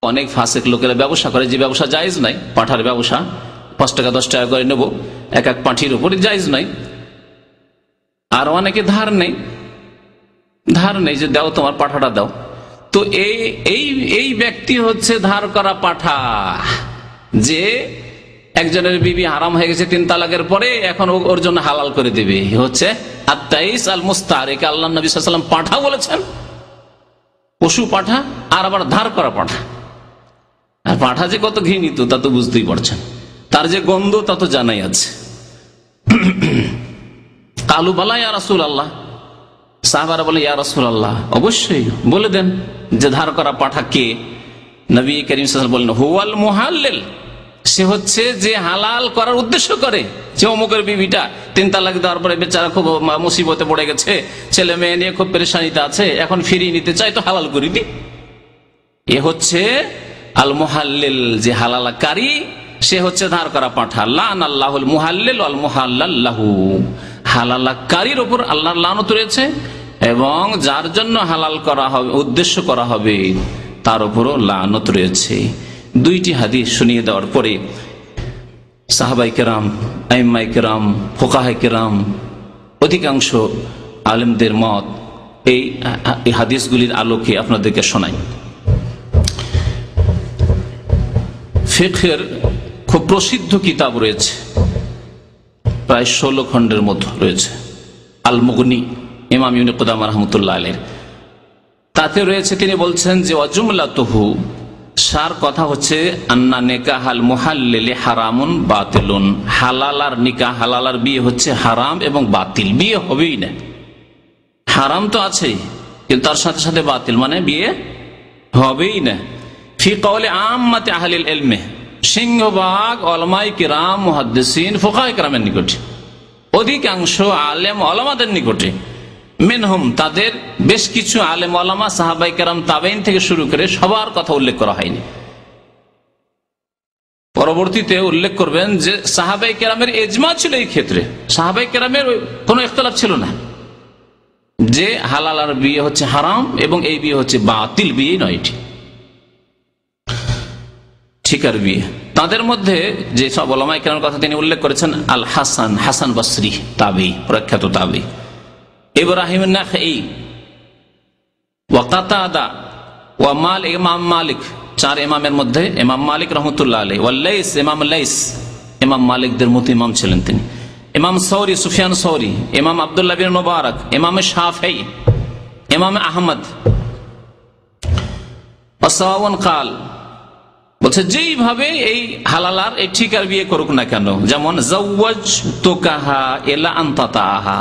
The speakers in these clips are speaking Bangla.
অনেক ফাসেক লোকেরা ব্যবসা করে, যে ব্যবসা জায়েজ নাই, পাঁঠার ব্যবসা, 5 টাকা 10 টাকা করে নেব এক এক পাঁঠির উপরে, জায়েজ নাই। আর অনেকে ধার নেই যে দাও তোমার পাঁঠাটা দাও। তো এই ব্যক্তি হচ্ছে ধার করা পাঁঠা, যে একজনের বিবি হারাম হয়ে গেছে 3 তালাকের পরে, এখন ওর জন্য হালাল করে দেবে, হচ্ছে আত্তাইস আল মুস্তারিক। আল্লাহ নবী সাল্লাল্লাহু আলাইহি ওয়াসাল্লাম পাঁঠা বলেছেন, পশু পাঁঠা, আর আবার ধার করা পাঁঠা। আর পাঁঠা যে কত ঘৃণিত তা তো বুঝতেই পারছেন, তার যে গন্ধ তা তো জানাই আছে। কালু বালা ইয়া রাসূলুল্লাহ, সাহাবারা বলে ইয়া রাসূলুল্লাহ অবশ্যই বলে দেন যে ধার করা পাঁঠা কে। নবী করিম সাল্লাল্লাহু আলাইহি ওয়াসাল্লাম বললেন হুয়াল মুহাল্লিল, সে হচ্ছে যে হালাল করার উদ্দেশ্য করে। যে অমুকের বিবিটা 3 তালাক দেওয়ার পরে বেচারা খুব মুসিবতে পড়ে গেছে, ছেলে মেয়ে নিয়ে খুব পেরেশানিতে আছে, এখন ফিরিয়ে নিতে চাই, তো হালাল করে দি। এ হচ্ছে আল মুহাল্লিল, যে হালালকারী, সে হচ্ছে ধার করা পাঁঠা। লানাল্লাহুল মুহাল্লিল ওয়াল মুহাল্লাল লাহু, হালালকারীর উপর আল্লাহর লানত রয়েছে, এবং যার জন্য হালাল করা হবে, উদ্দেশ্য করা হবে, তার উপরও লানত রয়েছে। 2টি হাদিস শুনিয়ে দেওয়ার পরে সাহাবায়ে কেরাম, আইম্মায়ে কেরাম, ফুকাহায়ে কেরাম, অধিকাংশ আলেমদের মত এই হাদিসগুলির আলোকে আপনাদেরকে শোনাই। ফিকহের খুব প্রসিদ্ধ কিতাব রয়েছে, প্রায় 16 খণ্ডের মতো রয়েছে, আল মুগনি, ইমাম ইবনে কুদামা রাহমাতুল্লাহ আলাইহি। তাতে রয়েছে, তিনি বলছেন যে ওয়াজুমলাতুহু, সার কথা হচ্ছে আন্না নিকাহাল মুহাল্লিলি হারামুন বাতিলুন, হালাল আর নিকাহ, হালাল আর বিয়ে হচ্ছে হারাম এবং বাতিল, বিয়ে হবেই না। হারাম তো আছেই, কিন্তু তার সাথে সাথে বাতিল, মানে বিয়ে হবেই না। ফি কওলি আম্মাতি আহলিল ইলমি, সিংহভাগ উলামায়ে কিরাম, মুহাদ্দিসিন, ফুকাহায়ে কিরামের নিকটে, অধিকাংশ আলেম ওলামাদের নিকটে, মিনহুম, তাদের বেশ কিছু আলেম ওলামা, সাহাবায়ে কেরাম, তাবেঈন থেকে শুরু করে সবার কথা উল্লেখ করা হয়নি। পরবর্তীতে উল্লেখ করবেন যে সাহাবায়ে কেরামের ইজমা ছিল এই ক্ষেত্রে, সাহাবায়ে কেরামের কোনো ইখতিলাফ ছিল না যে হালাল আর বিয়ে হচ্ছে হারাম এবং এই বিয়ে হচ্ছে বাতিল, বিয়ে নয় এটি, ঠিকার বিয়ে। তাদের মধ্যে যে সব উলামায়ে কেরামের কথা তিনি উল্লেখ করেছেন, আল হাসান, হাসান বসরি, তাবেঈ, প্রখ্যাত তাবেঈ, ইব্রাহিম আন-নাখঈ, ওয়া কাতাদা, ওয়া ইমাম মালিক, 4 ইমামের মধ্যে ইমাম মালিক রাহমাতুল্লাহ আলাইহি, ওয়া লাইস, ইমাম লাইস, ইমাম মালিকদের মতো ইমাম ছিলেন তিনি, ইমাম সৌরি, সুফিয়ান সৌরি, ইমাম আব্দুল্লাহ বিন মুবারক, ইমাম শাফিঈ, ইমাম আহমদ। ওয়াসাওয়ান কাল, বলছে যেইভাবে এই হালালার এই ঠিকার বিয়ে করুক না কেন, যেমন যাওয়াজতুকাহা ইলা আনতাতাহা,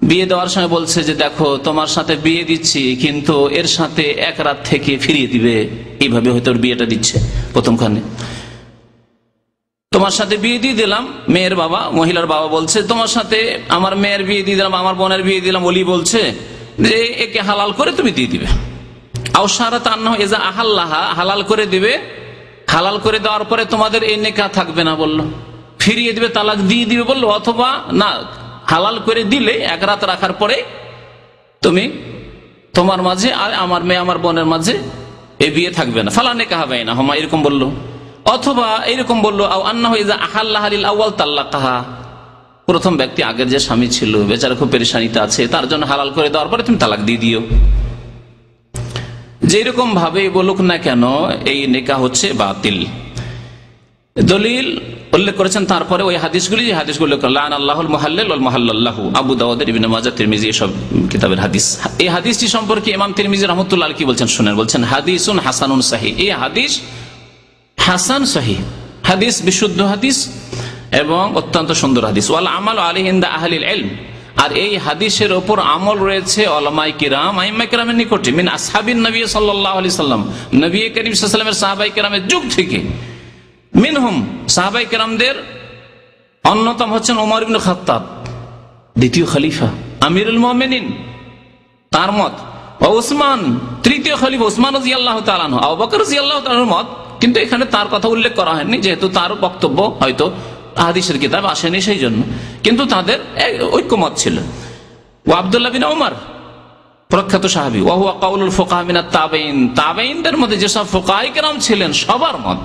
বিয়ে দেওয়ার সময় বলছে যে দেখো তোমার সাথে বিয়ে দিচ্ছি, কিন্তু এর সাথে 1 রাত থেকে ফিরিয়ে দিবে, এইভাবে হয়তো বিয়েটা দিচ্ছে। প্রথমখানে তোমার সাথে বিয়ে দিয়ে দিলাম, মেয়ের বাবা, মহিলার বাবা বলছে তোমার সাথে আমার মেয়ের বিয়ে দিয়ে দিলাম, আমার বোনের বিয়ে দিলাম, ওলি বলছে যে একে হালাল করে তুমি দিয়ে দিবে। আও শারাত আন্নাহু ইযা আহাল্লাহা, হালাল করে দিবে, হালাল করে দেওয়ার পরে তোমাদের এই নিকাহ থাকবে না বললো, ফিরিয়ে দিবে, তালাক দিয়ে দিবে বললো, অথবা না হালাল করে দিলে 1 রাত রাখার পরে তুমি, তোমার মাঝে আর আমার মেয়ে আমার বোনের মাঝে এই বিয়ে থাকবে না, ফালা নিকাহ বাইনাহুমা, এরকম বললো। অথবা এরকম বললো আও আন্নাহু ইযা আহাল্লাহা লিল আউয়াল তাল্লাকাহা, প্রথম ব্যক্তি আগের যে স্বামী ছিল বেচারা খুব পেরেশানিতে আছে, তার জন্য হালাল করে দেওয়ার পরে তুমি তালাক দিয়ে দিও। যেরকম ভাবে বলুক না কেন এই নিকাহ হচ্ছে বাতিল। দলিল উল্লেখ করেছেন তারপরে ওই হাদিসগুলি, যে হাদিসগুলো লানাল্লাহুল মুহাল্লিল ওয়াল মুহাল্লাল লাহু, আবু দাউদ, ইবনে মাজাহ, তিরমিজি, এসব কিতাবের হাদিস। এই হাদিসটি সম্পর্কে ইমাম তিরমিজি রাহমাতুল্লাহ আলাইহি কি বলছেন শুনেন, বলছেন হাদিসুন হাসানুন সহিহ, এই হাদিস হাসান সহিহ, হাদিস বিশুদ্ধ হাদিস এবং অত্যন্ত সুন্দর হাদিস। ওয়াল আমালু আলাইহি ইনদা আহলিল ইলম, আর এই হাদিসের উপর আমল রয়েছে উলামায়ে কিরাম, আইম্মায়ে কিরামের নিকটে, মিন আসহাবিন নবী সাল্লাল্লাহু আলাইহি সাল্লাম, নবী করিম সাল্লাল্লাহু আলাইহি ওয়াসাল্লামের সাহাবায়ে কিরামের যুগ থেকে। মিনহুম, সাহাবায়ে কিরামদের অন্যতম হচ্ছেন ওমর ইবনে খাত্তাব, দ্বিতীয় খলিফা, আমিরুল মুমিনিন, তার মত। ও উসমান, তৃতীয় খলিফা উসমান রাদিয়াল্লাহু তাআলা আনহু, আবু বকর রাদিয়াল্লাহু তাআলা আনহুর মত, কিন্তু এখানে তার কথা উল্লেখ করা হয়নি, যেহেতু তার বক্তব্য হয়তো হাদিসের কিতাব আসেনি সেই জন্য, কিন্তু তাদের ঐক্যমত ছিল। ও আব্দুল্লাহ বিন ওমর, প্রখ্যাত সাহাবী, ওয়া হুয়া কাউলুল ফুকাহা মিনাত তাবেঈন, তাবেঈনদের মধ্যে যেসব ফুকাহায়ে কেরাম ছিলেন সবার মত।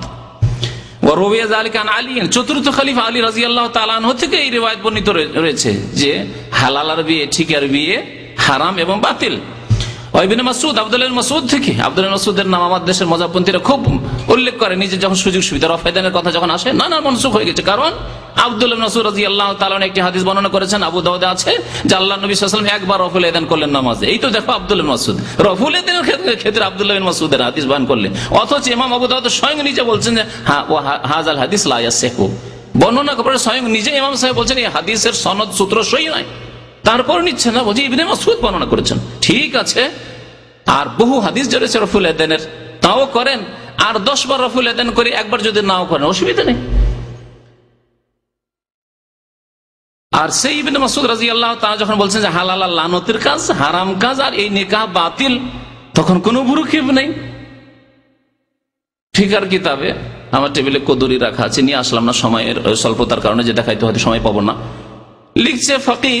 ওয়া রুবিয়া যালিকা আন আলী, চতুর্থ খলিফা আলী রাদিয়াল্লাহু তাআলা আনহু থেকে এই রিওয়ায়াত বর্ণিত রয়েছে যে হালাল বিয়ে ঠিক আর বিয়ে হারাম এবং বাতিল। ইবনে মাসউদ, আব্দুল্লাহ ইবনে মাসউদ থেকে, আব্দুল্লাহ ইবনে মাসউদের নাম আমার দেশের মজাবপন্থীরা খুব উল্লেখ করে, নিজে যখন সুযোগ সুবিধা রফায়দানের কথা যখন আসে না মনসুখ হয়ে গেছে। কারণ আব্দুল্লাহ ইবনে মাসউদ রাদিয়াল্লাহু তাআলা একটি হাদিস বর্ণনা করেছেন, আবু দাউদে আছে, যে আল্লাহর নবী সাল্লাল্লাহু আলাইহি ওয়াসাল্লাম একবার রফুল ইয়াদান করলেন নামাজে। এই তো দেখো আব্দুল্লাহ ইবনে মাসউদ রফুল ইয়াদানের ক্ষেত্রে আব্দুল্লাহ ইবনে মাসউদের হাদিস বয়ান করলেন, অথচ ইমাম আবু দাউদ স্বয়ং নিজে বলছেন যে হাযাল হাদিস লা ইয়াসিহু, বর্ণনা করে স্বয়ং নিজে ইমাম সাহেব বলছেন এই হাদিসের সনদ সূত্র সহি নয়, তারপর নিচ্ছে না, বলছি ইবনে মাসউদ বর্ণনা করেছেন। ঠিক আছে, আর বহু হাদিস জড়েছে রফুল ইয়াদানের, তাও করেন, আর 10 বার রফুল ইয়াদান করে একবার যদি নাও করেন অসুবিধা নেই। আর সেই ইবনে মাসউদ রাদিয়াল্লাহু তাআলা যখন বলছেন যে হালাল লানতের কাজ, হারাম কাজ, আর এই নিকাহ বাতিল, তখন কোনো ভ্রুক্ষেপ নেই। ফিকার কিতাবে আমার টেবিলে কদুরি রাখা আছে, নিয়ে আসলাম না সময়ের স্বল্পতার কারণে, যেটা খাইতে হয়তো সময় পাবো না। লিখছে ফকি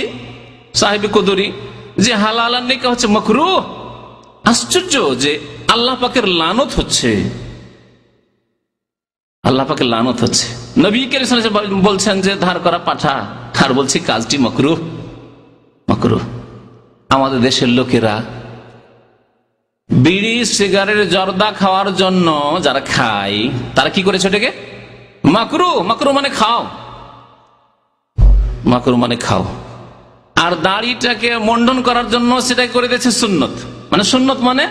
সাহেব কদুরি যে হালাল আর নিকাহ হচ্ছে মাকরুহ। আশ্চর্য যে আল্লাহ পাকের লানত হচ্ছে, আল্লাহ পাকের লানত হচ্ছে। নবী কারীম সাল্লাল্লাহু আলাইহি ওয়াসাল্লাম বলছেন যে ধার করা পাঠা, আর বলছি কাজটি মাকরুহ। মাকরুহ। আমাদের দেশের লোকেরা বিড়ি সিগারেট জর্দা খাওয়ার জন্য যারা খায় তারা কি করেছে এটাকে মাকরুহ। মাকরুহ মানে খাও, মাকরুহ মানে খাও। আর দাড়িটাকে মন্ডন করার জন্য সেটাই করে দিয়েছে সুন্নত। মানে সুন্নত মানে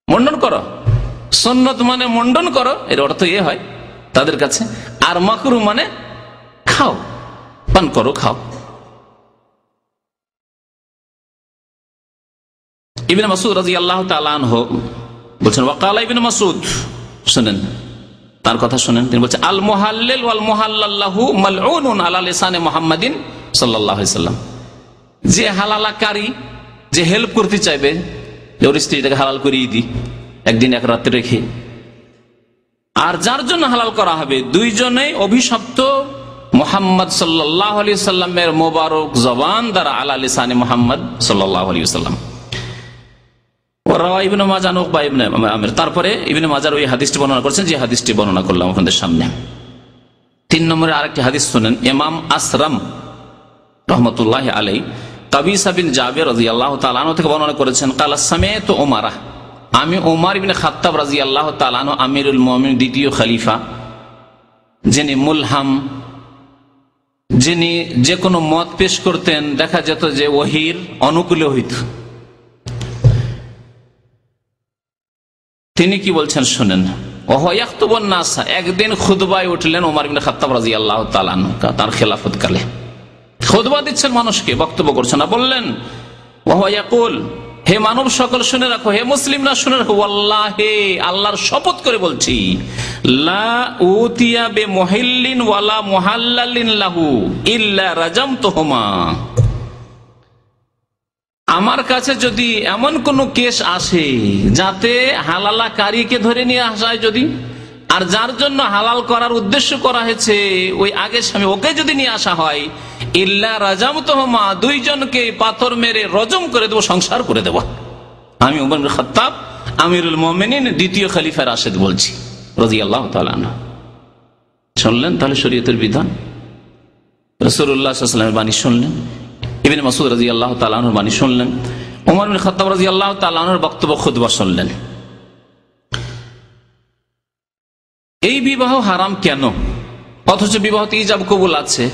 মন্ডন করো, সুন্নত মানে মন্ডন করো, এর অর্থ এ হয় তাদের কাছে। আর মাকরুহ মানে খাও, পান করো, খাও। ইবনে মাসউদ রাদিয়াল্লাহু তাআলা আনহু বলছেন, ওয়াকালা ইবনে মাসউদ, শুনেন তার কথা শুনেন, তিনি বলছেন আল মুহাল্লিল ওয়াল মুহাল্লাল্লাহু মালউনুন আলা লিসানি মুহাম্মাদিন সাল্লাল্লাহু আলাইহি সাল্লাম। যে হালালাকারী, যে হেল্প করতে চাইবে যে ওর স্ত্রীটাকে হালাল করিয়ে দিই একদিন এক রাতে রেখে, আর যার জন্য হালাল করা হবে, দুইজনেই অভিশপ্ত মুহাম্মদ সাল্লাল্লাহু আলাইহি সাল্লামের মোবারক জবান দ্বারা, আলা লিসানি মুহাম্মদ সাল্লাল্লাহু আলাইহি সাল্লাম। তারপরে ইবনে মাজার ওই হাদিসটি বর্ণনা করছেন, যে হাদিসটি বর্ণনা করলাম আপনাদের সামনে। 3 নম্বরে আরেকটি হাদিস শুনেন। ইমাম আসরাম রহমতুল্লাহি আলাইহি কাবিসা বিন জাবির রাদিয়াল্লাহু তাআলা আনহু থেকে বর্ণনা করেছেন, কালা সামি'তু উমারা, আমি উমর ইবনে খাত্তাব রাদিয়াল্লাহু তাআলা আনহু, আমিরুল মুমিনিন, দ্বিতীয় খলিফা, যিনি মুলহাম, যিনি যে কোনো মত পেশ করতেন দেখা যেত যে ওহীর অনুকূলে হইত, তিনি কি বলছেন শুনেন। ওয়ায়াখতুবুন নাস, একদিন খুতবায় উঠলেন ওমর ইবনে খাত্তাব রাদিয়াল্লাহু তাআলা আনহু, তার খেলাফত কালে খুতবা দিচ্ছেন মানুষকে, বক্তব্য করছেন, না বললেন ওয়ায়াকুল, হে মানব সকল শুনে রাখো, হে মুসলিমরা শুনে রাখো, ওয়াল্লাহি, আল্লাহর শপথ করে বলছি, লা উতিয়া বিমুহিল্লিন ওয়ালা মুহাল্লালিন লাহু ইল্লা রাজামতুহুমা, আমার কাছে যদি এমন কোন কেস আসে যাতে হালালাকারীকে ধরে নিয়ে আসা হয় যদি, আর যার জন্য হালাল করার উদ্দেশ্য করা হয়েছে ওই আগে স্বামী, ওকে যদি নিয়ে আসা হয়, ইল্লা রাজামতুহুমা, দুইজনকে পাথর মেরে রজম করে দেবো, সংসার করে দেবো। আমি উমর ইবনে খাত্তাব আমিরুল মুমিনিন, দ্বিতীয় খলিফা রাশিদ বলছি রাদিয়াল্লাহু তাআলা আনহু। শুনলেন তাহলে শরীয়তের বিধান, রাসূলুল্লাহ সাল্লাল্লাহু আলাইহি ওয়াসাল্লামের বাণী শুনলেন, ইবনে মাসউদ রাদিয়াল্লাহু তাআলা আনহুর বাণী শুনলেন, ওমর ইবনে খাত্তাব রাদিয়াল্লাহু তাআলা আনহুর বক্তব্য খুতবা শুনলেন। এই বিবাহ হারাম কেন, অথচ বিবাহতে ইজাব কবুল আছে,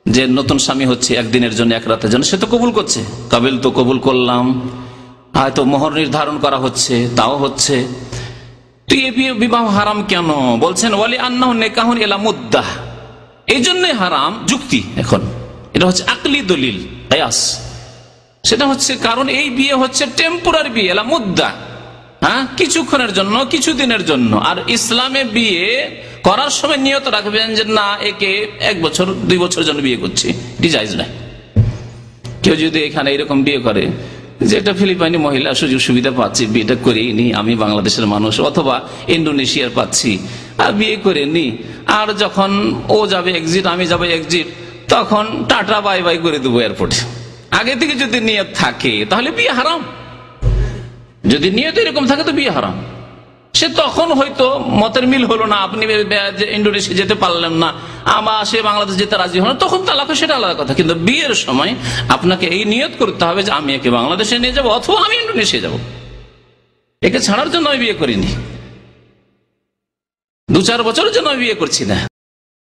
যে নতুন স্বামী হচ্ছে একদিনের জন্য এক রাতের জন্য, সে তো কবুল করছে, কাবিল তো কবুল করলাম, হয়তো মোহর নির্ধারণ করা হচ্ছে, তাও হচ্ছে, তো এই বিবাহ হারাম কেন? বলছেন ওয়ালি আন্নাহু নিকাহুন ইলা মুদ্দাহ, এই জন্যই হারাম, যুক্তি এখন এটা হচ্ছে আকলি দলিল কিয়াস, সেটা হচ্ছে কারণ এই বিয়ে হচ্ছে টেম্পোরারি বিয়ে, এলা মুদ্দা, হ্যাঁ, কিছুক্ষণের জন্য, কিছুদিনের জন্য। আর ইসলামে বিয়ে করার সময় নিয়ত রাখবেন যে না, একে 1 বছর 2 বছরের জন্য বিয়ে করছি, এটি জায়েজ নয়। কেউ যদি এখানে এরকম বিয়ে করে যে একটা ফিলিপাইনি মহিলা সুযোগ সুবিধা পাচ্ছি, বিয়েটা করেই নি, আমি বাংলাদেশের মানুষ, অথবা ইন্দোনেশিয়ার পাচ্ছি, আর বিয়ে করে নি, আর যখন ও যাবে এক্সিট, আমি যাবো এক্সিট, তখন টাটা বাই বাই করে দেবো এয়ারপোর্টে, আগে থেকে যদি নিয়ত থাকে তাহলে বিয়ে হারাম। যদি নিয়ত এরকম থাকে তো বিয়ে হারাম। সে তখন হয়তো মতের মিল হলো না, আপনি ইন্ডোনেশিয়া যেতে পারলেন না, সে বাংলাদেশ যেতে রাজি হলো না, তখন তালাক, সেটা আলাদা কথা। কিন্তু বিয়ের সময় আপনাকে এই নিয়ত করতে হবে যে আমি একে বাংলাদেশে নিয়ে যাবো অথবা আমি ইন্ডোনেশিয়া যাব। একে ছাড়ার জন্য আমি বিয়ে করিনি, 2-4 বছরের জন্য আমি বিয়ে করছি না।